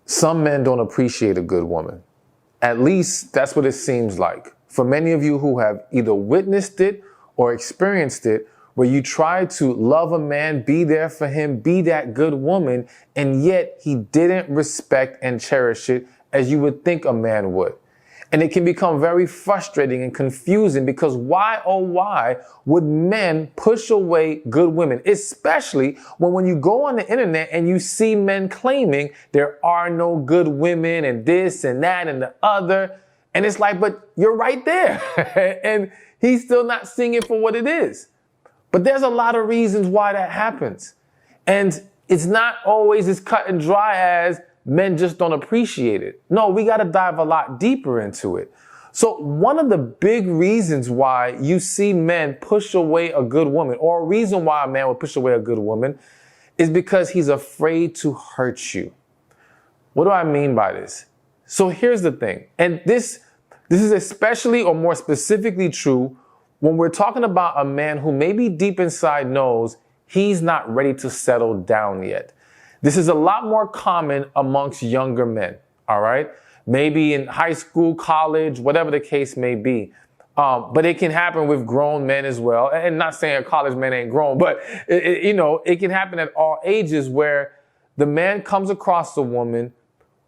Some men don't appreciate a good woman. At least that's what it seems like. For many of you who have either witnessed it or experienced it, where you try to love a man, be there for him, be that good woman, and yet he didn't respect and cherish it as you would think a man would. And it can become very frustrating and confusing because why, oh why, would men push away good women? Especially when you go on the internet and you see men claiming there are no good women and this and that and the other. And it's like, but you're right there. And he's still not seeing it for what it is. But there's a lot of reasons why that happens. And it's not always as cut and dry as men just don't appreciate it. No, we got to dive a lot deeper into it. So one of the big reasons why you see men push away a good woman, or a reason why a man would push away a good woman, is because he's afraid to hurt you. What do I mean by this? So here's the thing. And this is especially or more specifically true when we're talking about a man who maybe deep inside knows he's not ready to settle down yet. This is a lot more common amongst younger men, all right? Maybe in high school, college, whatever the case may be. But it can happen with grown men as well. And not saying a college man ain't grown, but it can happen at all ages where the man comes across a woman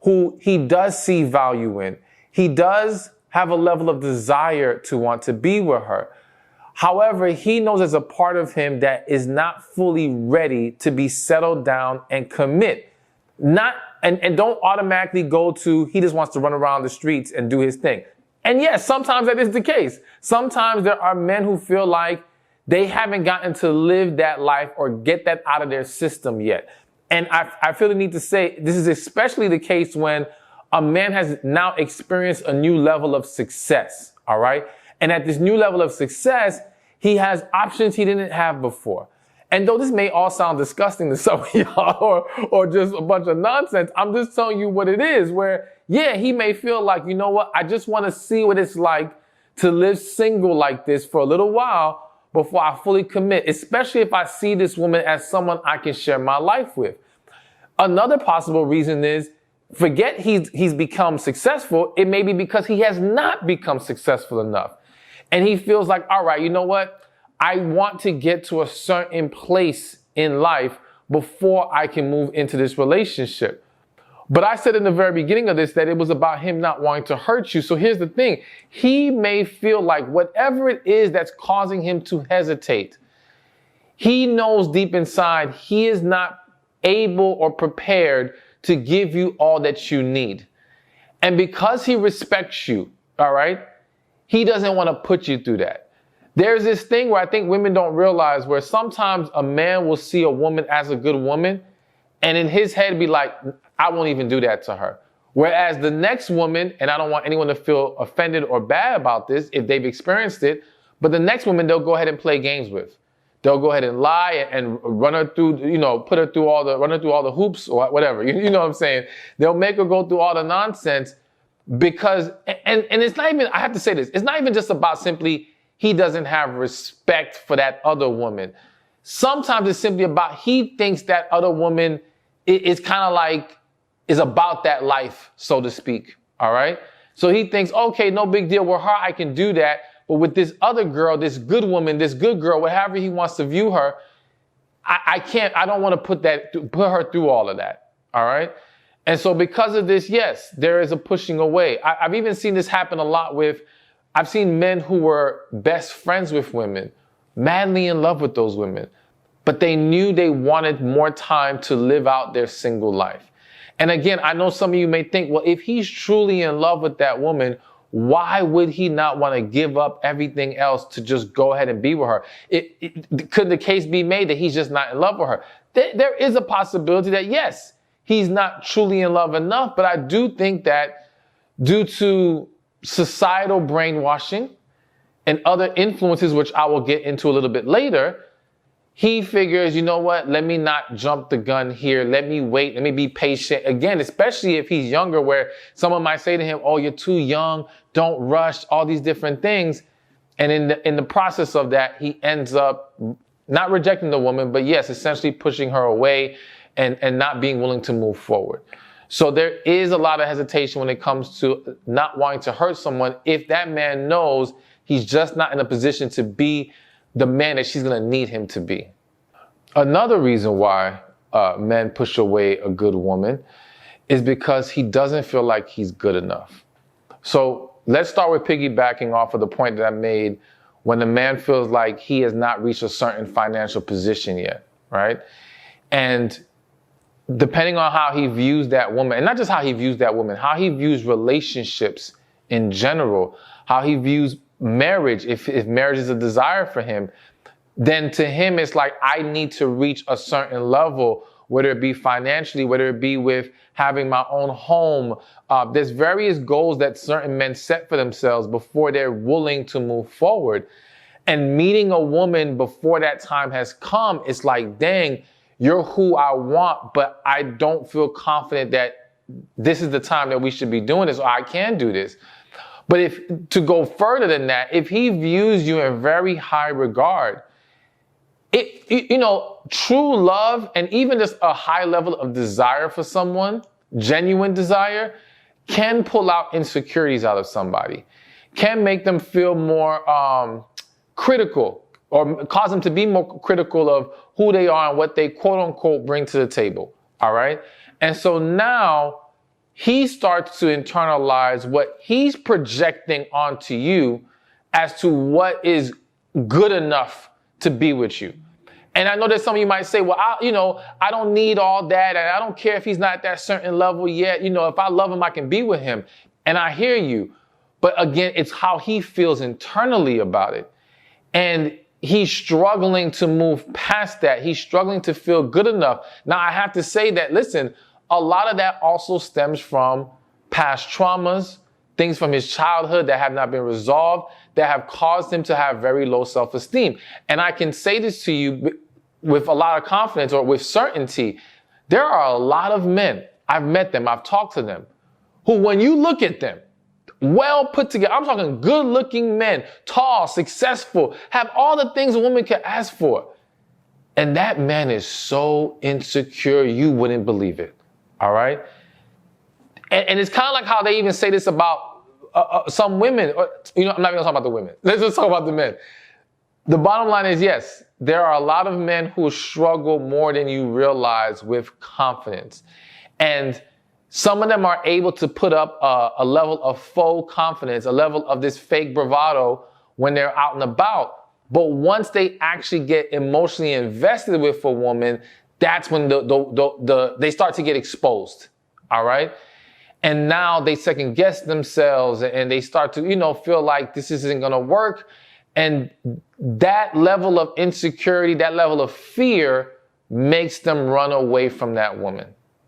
who he does see value in. He does have a level of desire to want to be with her. However, he knows there's a part of him that is not fully ready to be settled down and commit. And don't automatically go to, he just wants to run around the streets and do his thing. And yes, sometimes that is the case. Sometimes there are men who feel like they haven't gotten to live that life or get that out of their system yet. And I feel the need to say this is especially the case when a man has now experienced a new level of success. All right. And at this new level of success, he has options he didn't have before. And though this may all sound disgusting to some of y'all or just a bunch of nonsense, I'm just telling you what it is where, yeah, he may feel like, you know what, I just want to see what it's like to live single like this for a little while before I fully commit, especially if I see this woman as someone I can share my life with. Another possible reason is, forget he's become successful. It may be because he has not become successful enough. And he feels like, all right, you know what? I want to get to a certain place in life before I can move into this relationship. But I said in the very beginning of this that it was about him not wanting to hurt you. So here's the thing. He may feel like whatever it is that's causing him to hesitate, he knows deep inside he is not able or prepared to give you all that you need. And because he respects you, all right, he doesn't want to put you through that. There's this thing where I think women don't realize where sometimes a man will see a woman as a good woman and in his head be like, I won't even do that to her. Whereas the next woman, and I don't want anyone to feel offended or bad about this if they've experienced it, but the next woman they'll go ahead and play games with. They'll go ahead and lie and run her through, run her through all the hoops or whatever. You know what I'm saying? They'll make her go through all the nonsense because, and it's not even, I have to say this, it's not even just about simply he doesn't have respect for that other woman. Sometimes it's simply about he thinks that other woman is kind of like, is about that life, so to speak. All right. So he thinks, okay, no big deal. With her, I can do that. But with this other girl, this good woman, this good girl, whatever he wants to view her, I don't want to put her through all of that. All right. And so because of this, yes, there is a pushing away. I've even seen this happen a lot I've seen men who were best friends with women, madly in love with those women, but they knew they wanted more time to live out their single life. And again, I know some of you may think, well, if he's truly in love with that woman, why would he not want to give up everything else to just go ahead and be with her? Could the case be made that he's just not in love with her? There is a possibility that, yes, he's not truly in love enough, but I do think that due to societal brainwashing and other influences, which I will get into a little bit later, he figures, you know what, let me not jump the gun here. Let me wait. Let me be patient. Again, especially if he's younger, where someone might say to him, oh, you're too young. Don't rush, all these different things. And in the process of that, he ends up not rejecting the woman, but yes, essentially pushing her away and not being willing to move forward. So there is a lot of hesitation when it comes to not wanting to hurt someone if that man knows he's just not in a position to be the man that she's going to need him to be. Another reason why men push away a good woman is because he doesn't feel like he's good enough. So let's start with piggybacking off of the point that I made when the man feels like he has not reached a certain financial position yet, right? And depending on how he views that woman, and not just how he views that woman, how he views relationships in general, how he views marriage, if marriage is a desire for him, then to him it's like, I need to reach a certain level, whether it be financially, whether it be with having my own home. There's various goals that certain men set for themselves before they're willing to move forward. And meeting a woman before that time has come, it's like, dang, you're who I want, but I don't feel confident that this is the time that we should be doing this, or I can do this. But if to go further than that, if he views you in very high regard, true love and even just a high level of desire for someone, genuine desire, can pull out insecurities out of somebody, can make them feel more critical, or cause them to be more critical of who they are and what they quote unquote bring to the table. All right. And so now he starts to internalize what he's projecting onto you as to what is good enough to be with you. And I know that some of you might say, well, I don't need all that. And I don't care if he's not at that certain level yet. If I love him, I can be with him. And I hear you. But again, it's how he feels internally about it. And he's struggling to move past that. He's struggling to feel good enough. Now, I have to say that, listen, a lot of that also stems from past traumas, things from his childhood that have not been resolved, that have caused him to have very low self-esteem. And I can say this to you with a lot of confidence, or with certainty. There are a lot of men, I've met them, I've talked to them, who when you look at them, well put together, I'm talking good looking men, tall, successful, have all the things a woman can ask for. And that man is so insecure, you wouldn't believe it. All right. And it's kind of like how they even say this about some women. I'm not even gonna talk about the women. Let's just talk about the men. The bottom line is, yes, there are a lot of men who struggle more than you realize with confidence. And some of them are able to put up a level of faux confidence, a level of this fake bravado when they're out and about. But once they actually get emotionally invested with a woman, that's when they start to get exposed. All right. And now they second guess themselves and they start to, feel like this isn't going to work. And that level of insecurity, that level of fear makes them run away from that woman.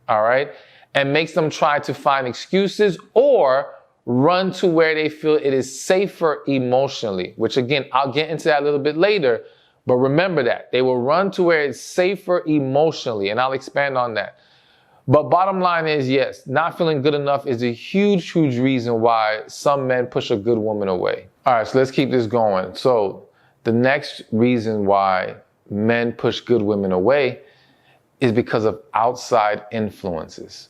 All right. And makes them try to find excuses or run to where they feel it is safer emotionally, which again, I'll get into that a little bit later. But remember that they will run to where it's safer emotionally. And I'll expand on that. But bottom line is, yes, not feeling good enough is a huge, huge reason why some men push a good woman away. All right, so let's keep this going. So the next reason why men push good women away is because of outside influences.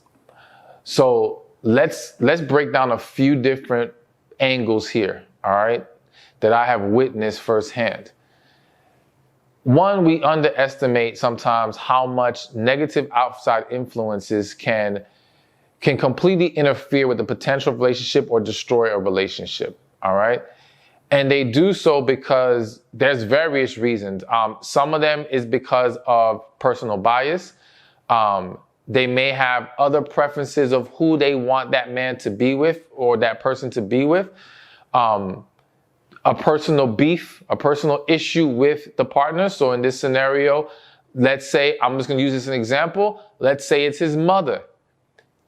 So let's break down a few different angles here, all right, that I have witnessed firsthand. One, we underestimate sometimes how much negative outside influences can completely interfere with the potential relationship or destroy a relationship, all right? And they do so because there's various reasons. Some of them is because of personal bias. They may have other preferences of who they want that man to be with or that person to be with. A personal beef, a personal issue with the partner. So in this scenario, let's say, I'm just going to use this as an example. Let's say it's his mother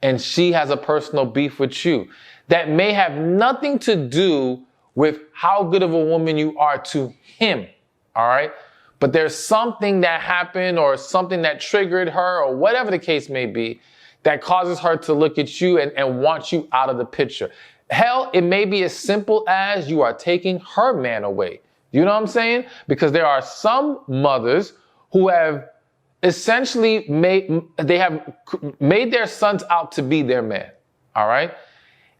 and she has a personal beef with you. That may have nothing to do with how good of a woman you are to him. All right. But there's something that happened or something that triggered her or whatever the case may be that causes her to look at you and want you out of the picture. Hell, it may be as simple as you are taking her man away. You know what I'm saying? Because there are some mothers who have essentially they have made their sons out to be their man. All right.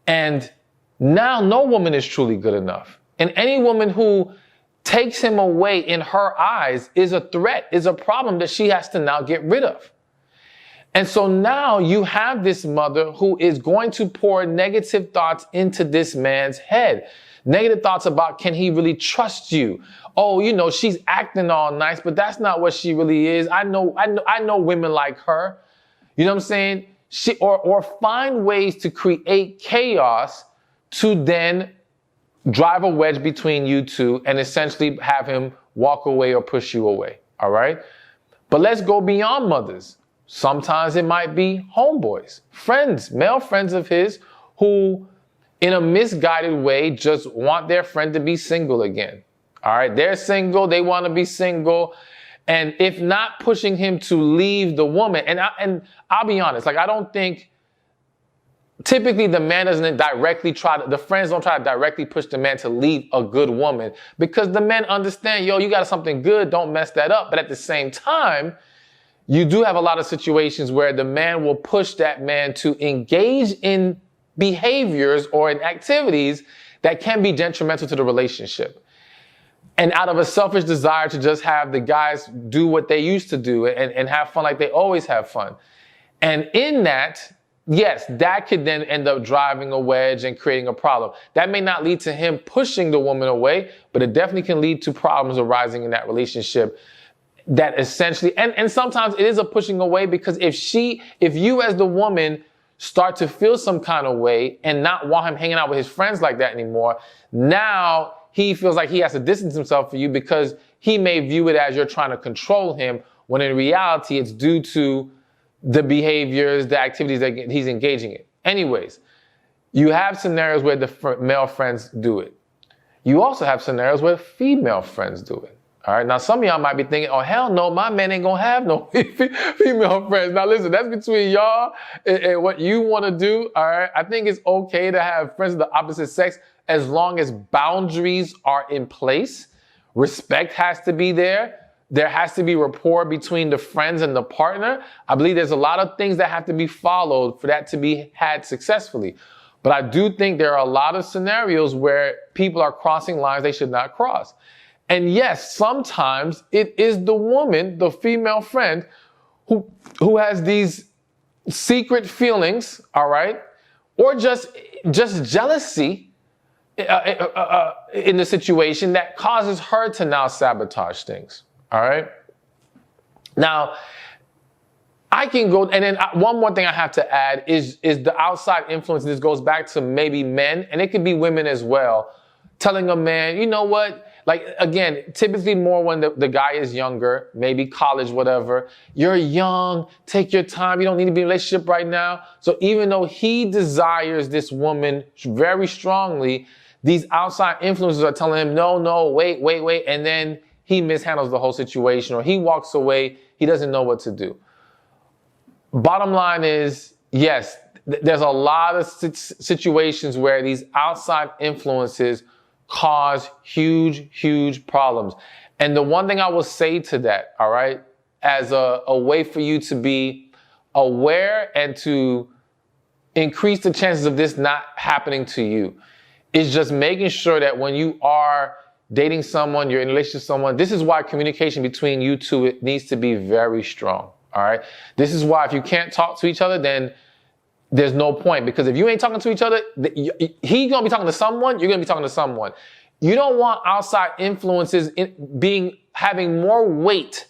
And now no woman is truly good enough. And any woman who takes him away in her eyes is a threat, is a problem that she has to now get rid of. And so now you have this mother who is going to pour negative thoughts into this man's head. Negative thoughts about, can he really trust you? Oh, you know, she's acting all nice, but that's not what she really is. I know women like her. You know what I'm saying? Or find ways to create chaos to then drive a wedge between you two and essentially have him walk away or push you away. All right? But let's go beyond mothers. Sometimes it might be homeboys, friends, male friends of his who in a misguided way just want their friend to be single again. All right, they're single, they want to be single. And if not pushing him to leave the woman, and I'll be honest, like I don't think typically the man doesn't the friends don't try to directly push the man to leave a good woman because the men understand, yo, you got something good, don't mess that up. But at the same time, you do have a lot of situations where the man will push that man to engage in behaviors or in activities that can be detrimental to the relationship. And out of a selfish desire to just have the guys do what they used to do and have fun like they always have fun. And in that, yes, that could then end up driving a wedge and creating a problem. That may not lead to him pushing the woman away, but it definitely can lead to problems arising in that relationship. That essentially, and sometimes it is a pushing away because if you as the woman start to feel some kind of way and not want him hanging out with his friends like that anymore, now he feels like he has to distance himself from you because he may view it as you're trying to control him, when in reality it's due to the behaviors, the activities that he's engaging in. Anyways, you have scenarios where the male friends do it. You also have scenarios where female friends do it. All right. Now, some of y'all might be thinking, oh, hell no, my man ain't going to have no female friends. Now, listen, that's between y'all and what you want to do. All right. I think it's okay to have friends of the opposite sex as long as boundaries are in place. Respect has to be there. There has to be rapport between the friends and the partner. I believe there's a lot of things that have to be followed for that to be had successfully. But I do think there are a lot of scenarios where people are crossing lines they should not cross. And yes, sometimes it is the woman, the female friend, who has these secret feelings, all right, or just jealousy in the situation that causes her to now sabotage things, all right? Now, I can go, and then one more thing I have to add is the outside influence. This goes back to maybe men, and it could be women as well, telling a man, you know what? Like, again, typically more when the guy is younger, maybe college, whatever. You're young, take your time. You don't need to be in a relationship right now. So even though he desires this woman very strongly, these outside influences are telling him, no, wait. And then he mishandles the whole situation or he walks away. He doesn't know what to do. Bottom line is, yes, there's a lot of situations where these outside influences cause huge problems. And the one thing I will say to that, all right, as a way for you to be aware and to increase the chances of this not happening to you, is just making sure that when you are dating someone, you're in a relationship with someone, this is why communication between you two, it needs to be very strong, all right? This is why if you can't talk to each other, then there's no point, because if you ain't talking to each other, he's going to be talking to someone, you're going to be talking to someone. You don't want outside influences having more weight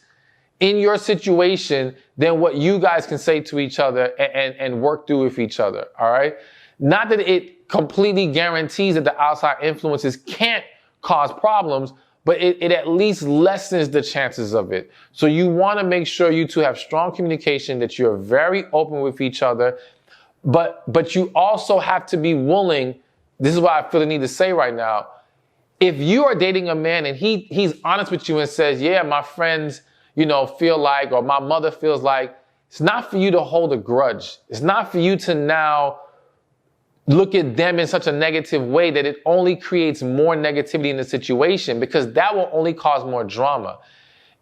in your situation than what you guys can say to each other and work through with each other, all right? Not that it completely guarantees that the outside influences can't cause problems, but it at least lessens the chances of it. So you want to make sure you two have strong communication, that you're very open with each other. But you also have to be willing, this is what I feel the need to say right now. If you are dating a man and he's honest with you and says, yeah, my friends, feel like, or my mother feels like, it's not for you to hold a grudge. It's not for you to now look at them in such a negative way that it only creates more negativity in the situation, because that will only cause more drama.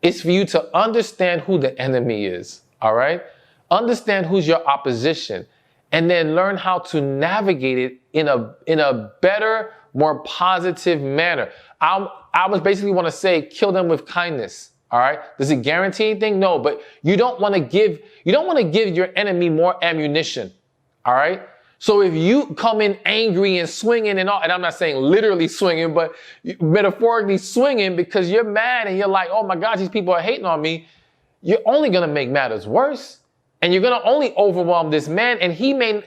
is for you to understand who the enemy is, all right? Understand who's your opposition, and then learn how to navigate it in a better, more positive manner. I was basically want to say, kill them with kindness. All right. Does it guarantee anything? No, but you don't want to give your enemy more ammunition. All right. So if you come in angry and swinging and all, and I'm not saying literally swinging, but metaphorically swinging because you're mad and you're like, oh my gosh, these people are hating on me. You're only going to make matters worse. And you're going to only overwhelm this man. And he may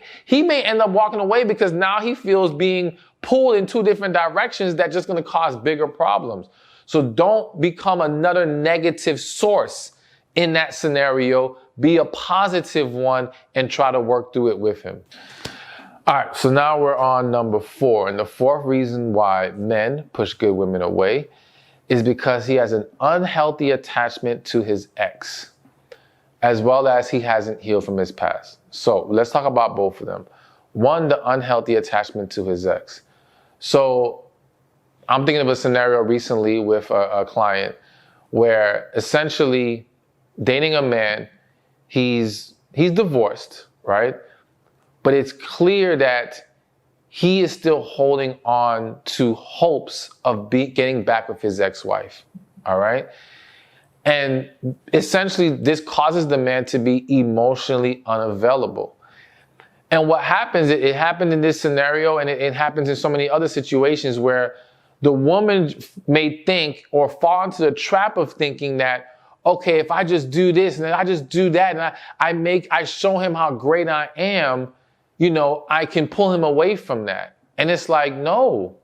end up walking away because now he feels being pulled in two different directions that's just going to cause bigger problems. So don't become another negative source in that scenario. Be a positive one and try to work through it with him. All right, so now we're on number 4. And the fourth reason why men push good women away is because he has an unhealthy attachment to his ex, as well as he hasn't healed from his past. So let's talk about both of them. One, the unhealthy attachment to his ex. So I'm thinking of a scenario recently with a client where essentially dating a man, he's divorced, right? But it's clear that he is still holding on to hopes of getting back with his ex-wife, all right? And essentially this causes the man to be emotionally unavailable. And what happens, it happened in this scenario, and it happens in so many other situations where the woman may think or fall into the trap of thinking that, okay, if I just do this and then I just do that and I show him how great I am, you know, I can pull him away from that. And it's like, no,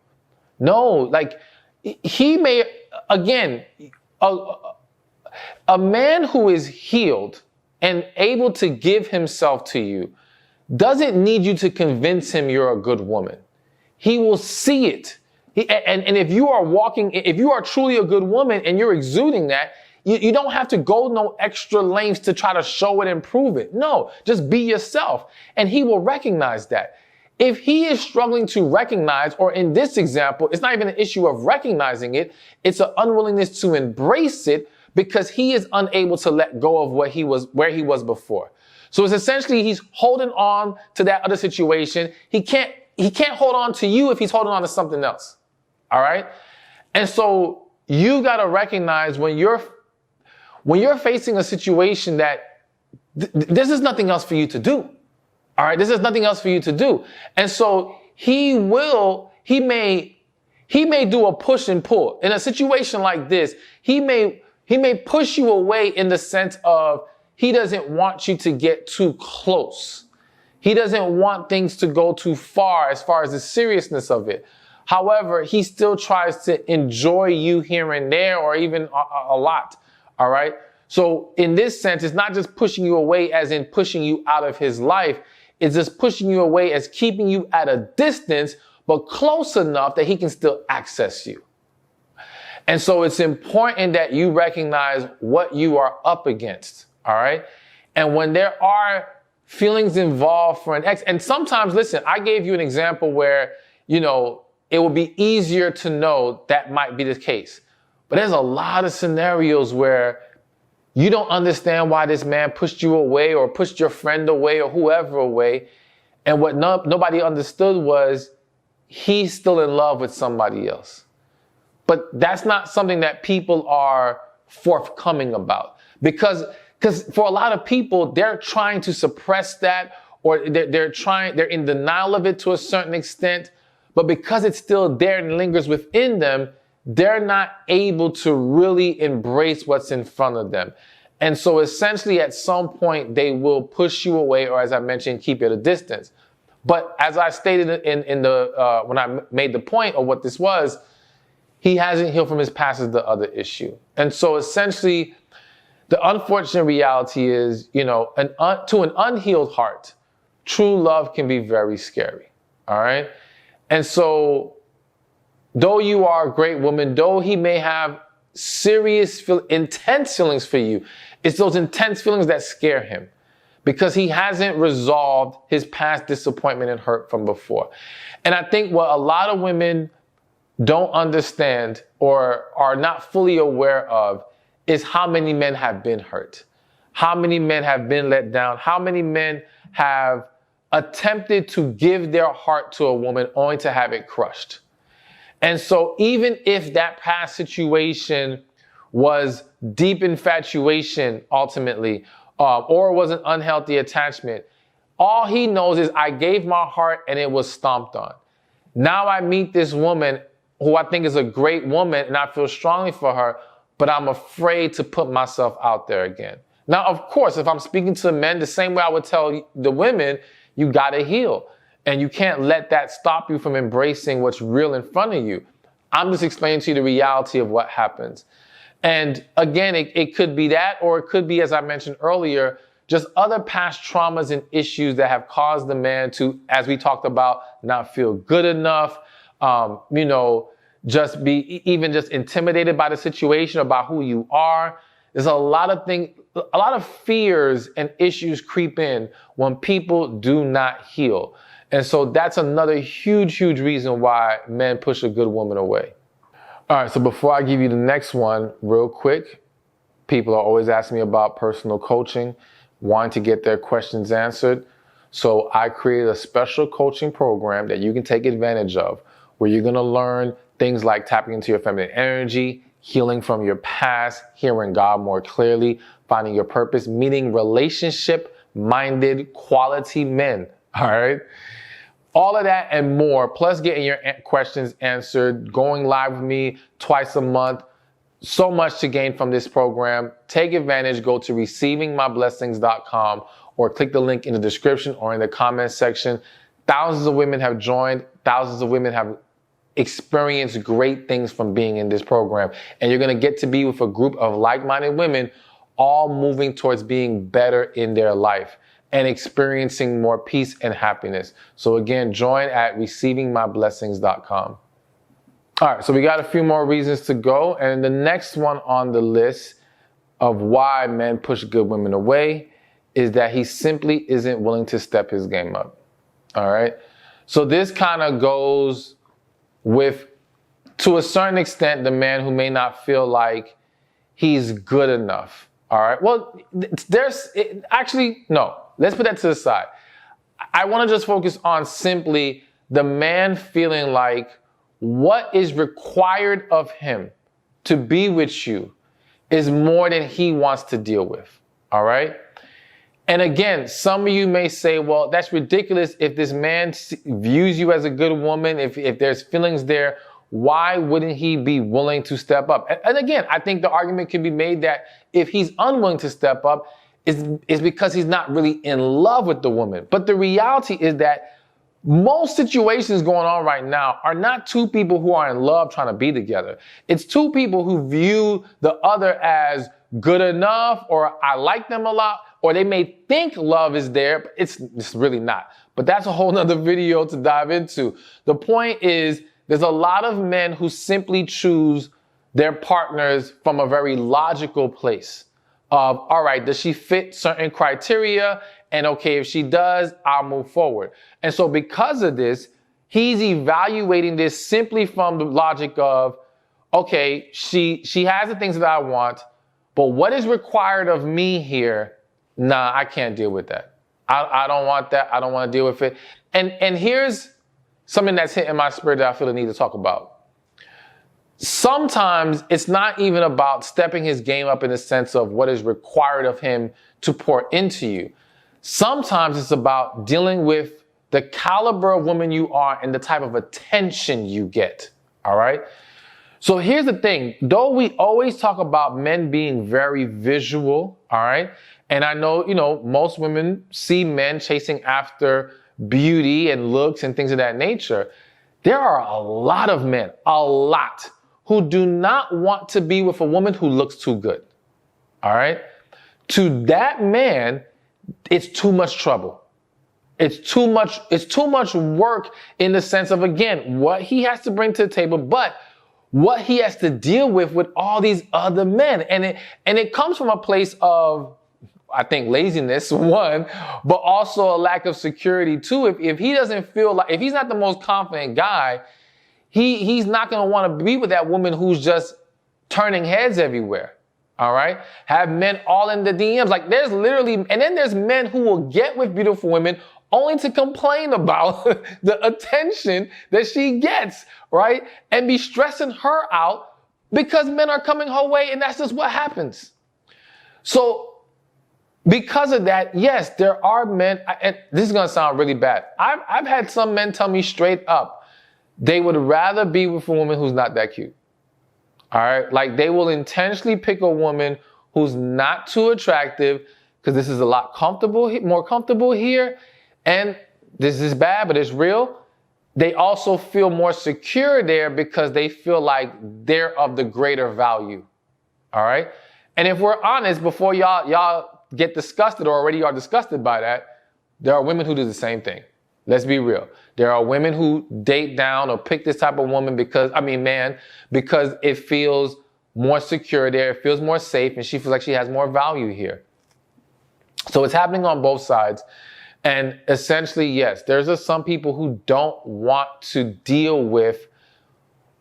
like he may, again, a man who is healed and able to give himself to you doesn't need you to convince him you're a good woman. He will see it. And if you are truly a good woman and you're exuding that, you don't have to go no extra lengths to try to show it and prove it. No, just be yourself. And he will recognize that. If he is struggling to recognize, or in this example, it's not even an issue of recognizing it, it's an unwillingness to embrace it because he is unable to let go of where he was before. So it's essentially he's holding on to that other situation. He can't hold on to you if he's holding on to something else. All right? And so you got to recognize when you're facing a situation that this is nothing else for you to do. All right? This is nothing else for you to do. And so he may do a push and pull. In a situation like this, he may push you away in the sense of he doesn't want you to get too close. He doesn't want things to go too far as the seriousness of it. However, he still tries to enjoy you here and there, or even a lot. All right. So in this sense, it's not just pushing you away as in pushing you out of his life. It's just pushing you away as keeping you at a distance, but close enough that he can still access you. And so it's important that you recognize what you are up against. All right. And when there are feelings involved for an ex, and sometimes, listen, I gave you an example where, you know, it will be easier to know that might be the case. But there's a lot of scenarios where you don't understand why this man pushed you away or pushed your friend away or whoever away. And what nobody understood was he's still in love with somebody else. But that's not something that people are forthcoming about. Because for a lot of people, they're trying to suppress that, or they're in denial of it to a certain extent. But because it's still there and lingers within them, they're not able to really embrace what's in front of them. And so essentially at some point they will push you away, or as I mentioned, keep you at a distance. But as I stated in the when I made the point of what this was, he hasn't healed from his past is the other issue. And so essentially the unfortunate reality is, you know, to an unhealed heart, true love can be very scary. All right. And so though you are a great woman, though he may have serious, intense feelings for you, it's those intense feelings that scare him because he hasn't resolved his past disappointment and hurt from before. And I think what a lot of women don't understand or are not fully aware of is how many men have been hurt. How many men have been let down? How many men have attempted to give their heart to a woman only to have it crushed? And so even if that past situation was deep infatuation ultimately, or was an unhealthy attachment, all he knows is I gave my heart and it was stomped on. Now I meet this woman who I think is a great woman and I feel strongly for her, but I'm afraid to put myself out there again. Now, of course, if I'm speaking to men, the same way I would tell the women, you gotta heal. And you can't let that stop you from embracing what's real in front of you. I'm just explaining to you the reality of what happens. And again, it could be that, or it could be, as I mentioned earlier, just other past traumas and issues that have caused the man to, as we talked about, not feel good enough, just be even just intimidated by the situation, about who you are. There's a lot of things, a lot of fears and issues creep in when people do not heal. And so that's another huge, huge reason why men push a good woman away. All right, so before I give you the next one, real quick, people are always asking me about personal coaching, wanting to get their questions answered. So I created a special coaching program that you can take advantage of, where you're gonna learn things like tapping into your feminine energy, healing from your past, hearing God more clearly, finding your purpose, meeting relationship-minded quality men, all right? All of that and more, plus getting your questions answered, going live with me twice a month. So much to gain from this program. Take advantage. Go to receivingmyblessings.com or click the link in the description or in the comment section. Thousands of women have joined. Thousands of women have experienced great things from being in this program. And you're going to get to be with a group of like-minded women, all moving towards being better in their life and experiencing more peace and happiness. So again, join at receivingmyblessings.com. All right, so we got a few more reasons to go. And the next one on the list of why men push good women away is that he simply isn't willing to step his game up. All right. So this kind of goes with, to a certain extent, the man who may not feel like he's good enough. All right. Well, no, let's put that to the side. I want to just focus on simply the man feeling like what is required of him to be with you is more than he wants to deal with. All right. And again, some of you may say, well, that's ridiculous. If this man views you as a good woman, if there's feelings there, why wouldn't he be willing to step up? And again, I think the argument can be made that if he's unwilling to step up, is because he's not really in love with the woman. But the reality is that most situations going on right now are not two people who are in love trying to be together. It's two people who view the other as good enough, or I like them a lot, or they may think love is there, but it's really not. But that's a whole nother video to dive into. The point is, there's a lot of men who simply choose their partners from a very logical place of, all right, does she fit certain criteria? And okay, if she does, I'll move forward. And so because of this, he's evaluating this simply from the logic of, okay, she has the things that I want, but what is required of me here? Nah, I can't deal with that. I don't want that. I don't want to deal with it. And here's something that's hitting my spirit that I feel the need to talk about. Sometimes it's not even about stepping his game up in the sense of what is required of him to pour into you. Sometimes it's about dealing with the caliber of woman you are and the type of attention you get. All right. So here's the thing, though we always talk about men being very visual. All right. And I know, most women see men chasing after beauty and looks and things of that nature. There are a lot of men, who do not want to be with a woman who looks too good. All right. To that man, it's too much trouble. It's too much work in the sense of, again, what he has to bring to the table, but what he has to deal with all these other men. And it comes from a place of, I think, laziness, one, but also a lack of security, two. If he doesn't feel like, if he's not the most confident guy, he's not going to want to be with that woman who's just turning heads everywhere. All right. Have men all in the DMs. Like there's literally, and then there's men who will get with beautiful women only to complain about the attention that she gets, right? And be stressing her out because men are coming her way, and that's just what happens. So because of that, yes, there are men, and this is going to sound really bad. I've had some men tell me straight up, they would rather be with a woman who's not that cute. All right. Like they will intentionally pick a woman who's not too attractive because this is a lot more comfortable here. And this is bad, but it's real. They also feel more secure there because they feel like they're of the greater value. All right. And if we're honest, before y'all get disgusted or already are disgusted by that, there are women who do the same thing. Let's be real. There are women who date down or pick this type of woman because it feels more secure there, it feels more safe, and she feels like she has more value here. So it's happening on both sides. And essentially, yes, there's just some people who don't want to deal with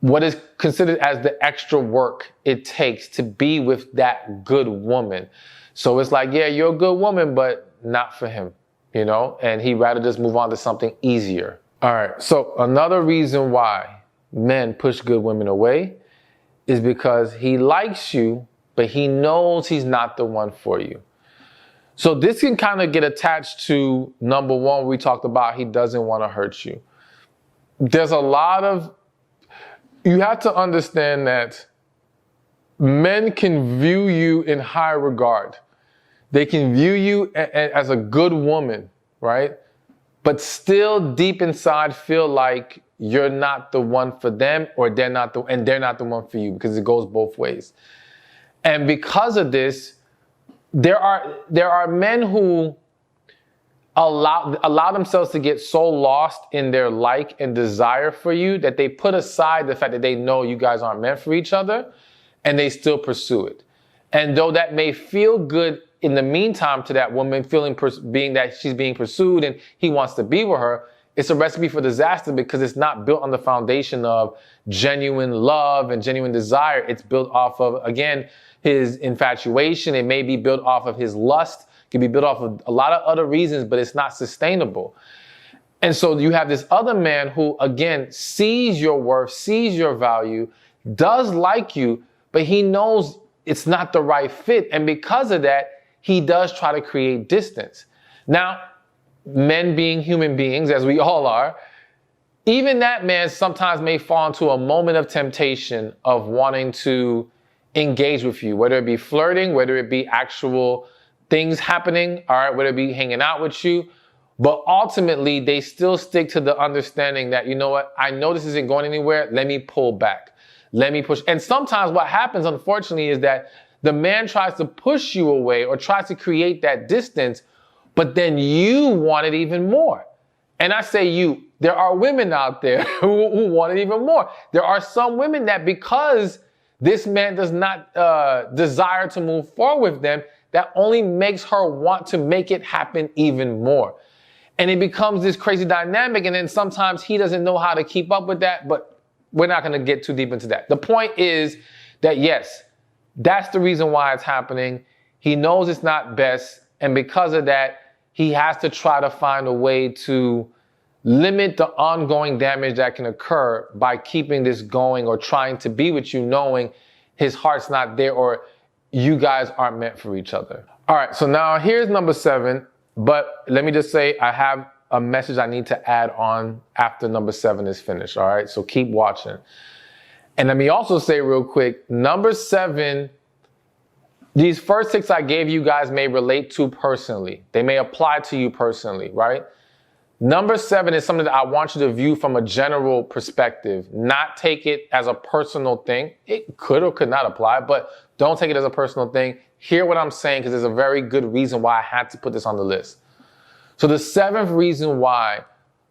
what is considered as the extra work it takes to be with that good woman. So it's like, yeah, you're a good woman, but not for him. You know, and he'd rather just move on to something easier. All right. So another reason why men push good women away is because he likes you, but he knows he's not the one for you. So this can kind of get attached to number one, we talked about he doesn't want to hurt you. There's a lot of, you have to understand that men can view you in high regard. They can view you as a good woman, right? But still deep inside feel like you're not the one for them or they're not the one for you, because it goes both ways. And because of this, there are men who allow themselves to get so lost in their like and desire for you that they put aside the fact that they know you guys aren't meant for each other, and they still pursue it. And though that may feel good in the meantime to that woman, being that she's being pursued and he wants to be with her, it's a recipe for disaster because it's not built on the foundation of genuine love and genuine desire. It's built off of, again, his infatuation. It may be built off of his lust. It can be built off of a lot of other reasons, but it's not sustainable. And so you have this other man who, again, sees your worth, sees your value, does like you, but he knows it's not the right fit. And because of that, he does try to create distance. Now, men being human beings, as we all are, even that man sometimes may fall into a moment of temptation of wanting to engage with you, whether it be flirting, whether it be actual things happening, all right, whether it be hanging out with you. But ultimately, they still stick to the understanding that, you know what, I know this isn't going anywhere. Let me pull back. Let me push. And sometimes what happens, unfortunately, is that the man tries to push you away or tries to create that distance, but then you want it even more. And I say you, there are women out there who want it even more. There are some women that because this man does not desire to move forward with them, that only makes her want to make it happen even more. And it becomes this crazy dynamic. And then sometimes he doesn't know how to keep up with that, but we're not going to get too deep into that. The point is that, yes, that's the reason why it's happening. He knows it's not best. And because of that, he has to try to find a way to limit the ongoing damage that can occur by keeping this going or trying to be with you, knowing his heart's not there or you guys aren't meant for each other. All right, so now here's number 7. But let me just say I have a message I need to add on after number 7 is finished. All right, so keep watching. And let me also say real quick, number 7, these first 6 I gave you guys may relate to personally. They may apply to you personally, right? Number 7 is something that I want you to view from a general perspective, not take it as a personal thing. It could or could not apply, but don't take it as a personal thing. Hear what I'm saying, because there's a very good reason why I had to put this on the list. So the 7th reason why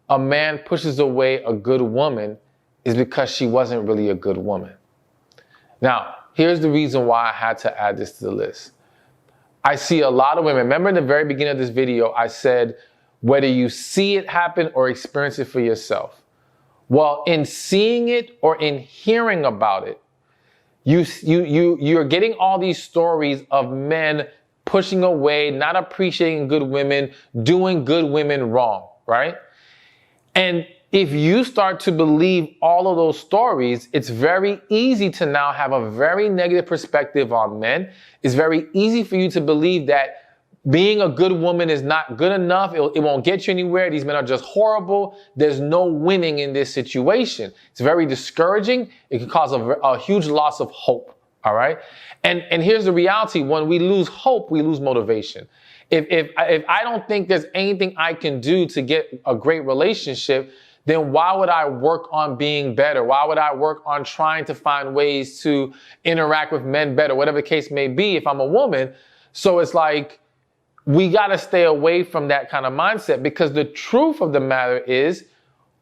a man pushes away a good woman is because she wasn't really a good woman. Now, here's the reason why I had to add this to the list. I see a lot of women. Remember in the very beginning of this video, I said, whether you see it happen or experience it for yourself. Well, in seeing it or in hearing about it, You're getting all these stories of men pushing away, not appreciating good women, doing good women wrong, right? And if you start to believe all of those stories, it's very easy to now have a very negative perspective on men. It's very easy for you to believe that being a good woman is not good enough. It won't get you anywhere. These men are just horrible. There's no winning in this situation. It's very discouraging. It can cause a huge loss of hope. All right. And here's the reality. When we lose hope, we lose motivation. If I don't think there's anything I can do to get a great relationship, then why would I work on being better? Why would I work on trying to find ways to interact with men better, whatever the case may be, if I'm a woman? So it's like, we got to stay away from that kind of mindset, because the truth of the matter is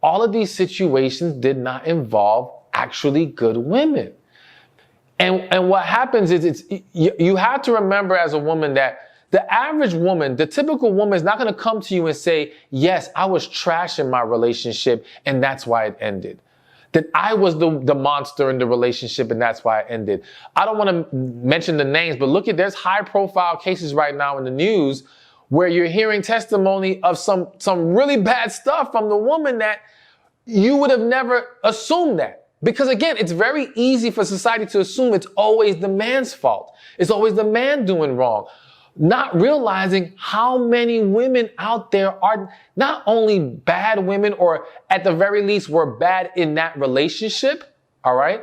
all of these situations did not involve actually good women. And what happens is you have to remember as a woman that the average woman, the typical woman, is not going to come to you and say, yes, I was trash in my relationship and that's why it ended. That I was the monster in the relationship and that's why it ended. I don't want to mention the names, but there's high profile cases right now in the news where you're hearing testimony of some really bad stuff from the woman that you would have never assumed that. Because again, it's very easy for society to assume it's always the man's fault. It's always the man doing wrong. Not realizing how many women out there are not only bad women, or at the very least were bad in that relationship, all right,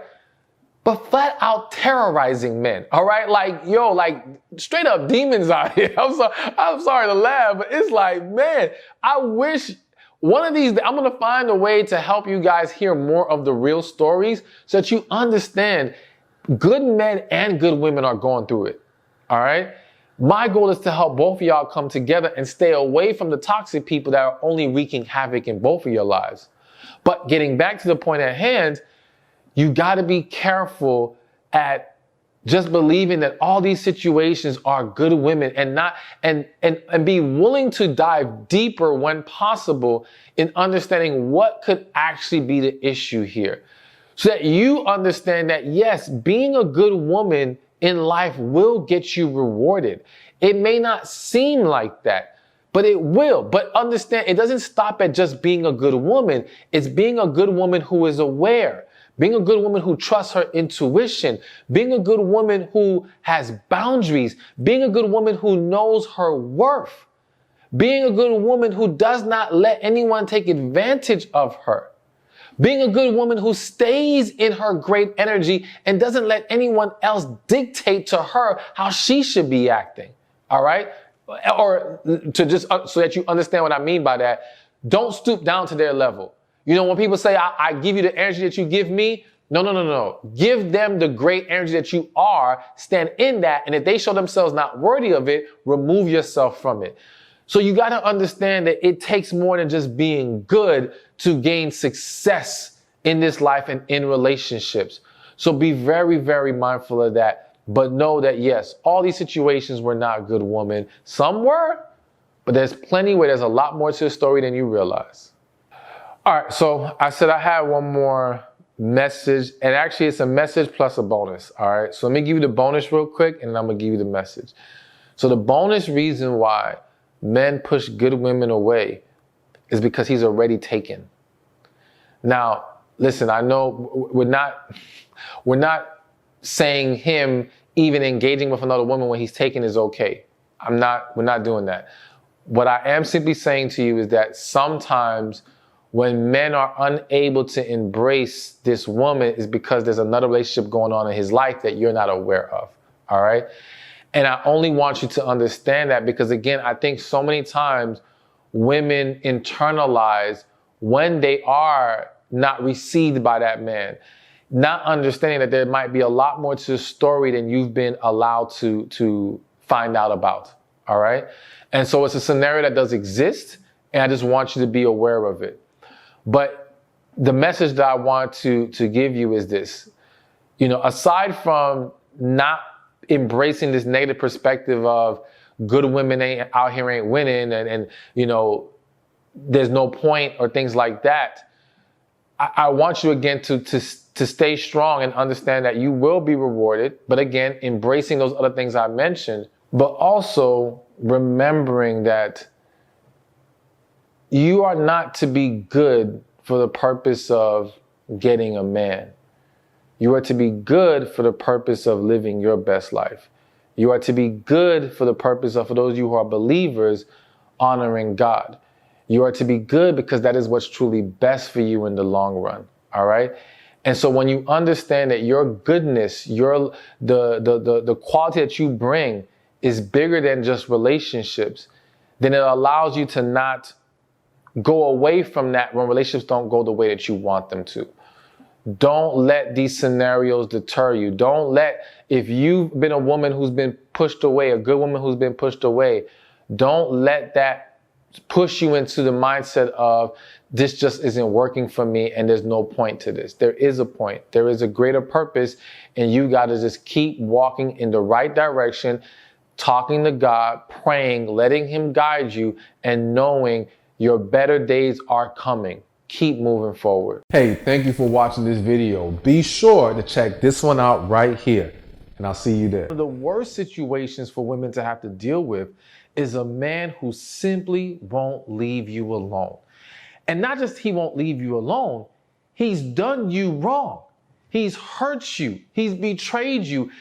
but flat out terrorizing men, all right? Like straight up demons out here. I'm sorry to laugh, but it's like, man, I wish one of these, I'm going to find a way to help you guys hear more of the real stories so that you understand good men and good women are going through it, all right? My goal is to help both of y'all come together and stay away from the toxic people that are only wreaking havoc in both of your lives. But getting back to the point at hand, you got to be careful at just believing that all these situations are good women, and be willing to dive deeper when possible in understanding what could actually be the issue here. So that you understand that, yes, being a good woman in life will get you rewarded. It may not seem like that, but it will. But understand, it doesn't stop at just being a good woman. It's being a good woman who is aware, being a good woman who trusts her intuition, being a good woman who has boundaries, being a good woman who knows her worth, being a good woman who does not let anyone take advantage of her, being a good woman who stays in her great energy and doesn't let anyone else dictate to her how she should be acting. All right? Or to just so that you understand what I mean by that, don't stoop down to their level. You know, when people say, I give you the energy that you give me, no. Give them the great energy that you are, stand in that, and if they show themselves not worthy of it, remove yourself from it. So you got to understand that it takes more than just being good to gain success in this life and in relationships. So be very, very mindful of that. But know that, yes, all these situations were not good women. Some were, but there's plenty where there's a lot more to the story than you realize. All right, so I said I had one more message, and actually it's a message plus a bonus. All right, so let me give you the bonus real quick, and then I'm going to give you the message. So the bonus reason why men push good women away is because he's already taken. Now, listen, I know we're not saying him even engaging with another woman when he's taken is okay. We're not doing that. What I am simply saying to you is that sometimes when men are unable to embrace this woman is because there's another relationship going on in his life that you're not aware of. All right. And I only want you to understand that because, again, I think so many times women internalize when they are not received by that man, not understanding that there might be a lot more to the story than you've been allowed to find out about. All right. And so it's a scenario that does exist, and I just want you to be aware of it. But the message that I want to give you is this. You know, aside from not embracing this negative perspective of good women out here ain't winning and you know, there's no point or things like that, I want you again to to stay strong and understand that you will be rewarded. But again, embracing those other things I mentioned, but also remembering that you are not to be good for the purpose of getting a man. You are to be good for the purpose of living your best life. You are to be good for the purpose of, for those of you who are believers, honoring God. You are to be good because that is what's truly best for you in the long run. All right. And so when you understand that your goodness, the quality that you bring is bigger than just relationships, then it allows you to not go away from that when relationships don't go the way that you want them to. Don't let these scenarios deter you. Don't let, if you've been a woman who's been pushed away, a good woman who's been pushed away, don't let that push you into the mindset of this just isn't working for me and there's no point to this. There is a point. There is a greater purpose, and you got to just keep walking in the right direction, talking to God, praying, letting him guide you, and knowing your better days are coming. Keep moving forward. Hey, thank you for watching this video. Be sure to check this one out right here, and I'll see you there. One of the worst situations for women to have to deal with is a man who simply won't leave you alone. And not just he won't leave you alone, he's done you wrong. He's hurt you. He's betrayed you.